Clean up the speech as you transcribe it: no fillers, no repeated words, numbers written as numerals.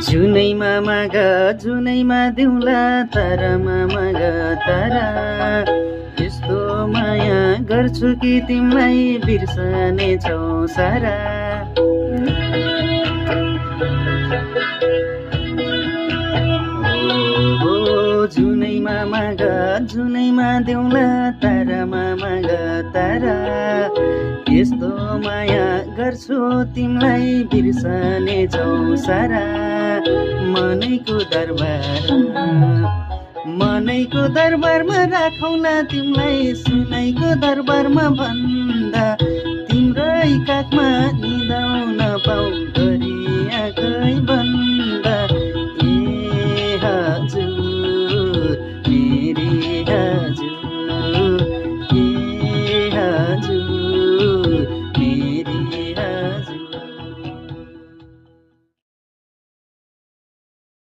जुनैमा माग जुनैमा दिउँला तारामा माग तारा, यस्तो माया गर्छु कि तिमीलाई बिर्सने छौ सारा। जुनैमा माग जुनैमा दिउँला तारामा माग तारा, यस्तो माया गर्छु तिमीलाई बिर्सने छौ सारा। मनैको दरबारमा राखौँला तिमीलाई, सुनैको दरबारमा भन्दा तिम्रै काखमा निदाउन पाउँदो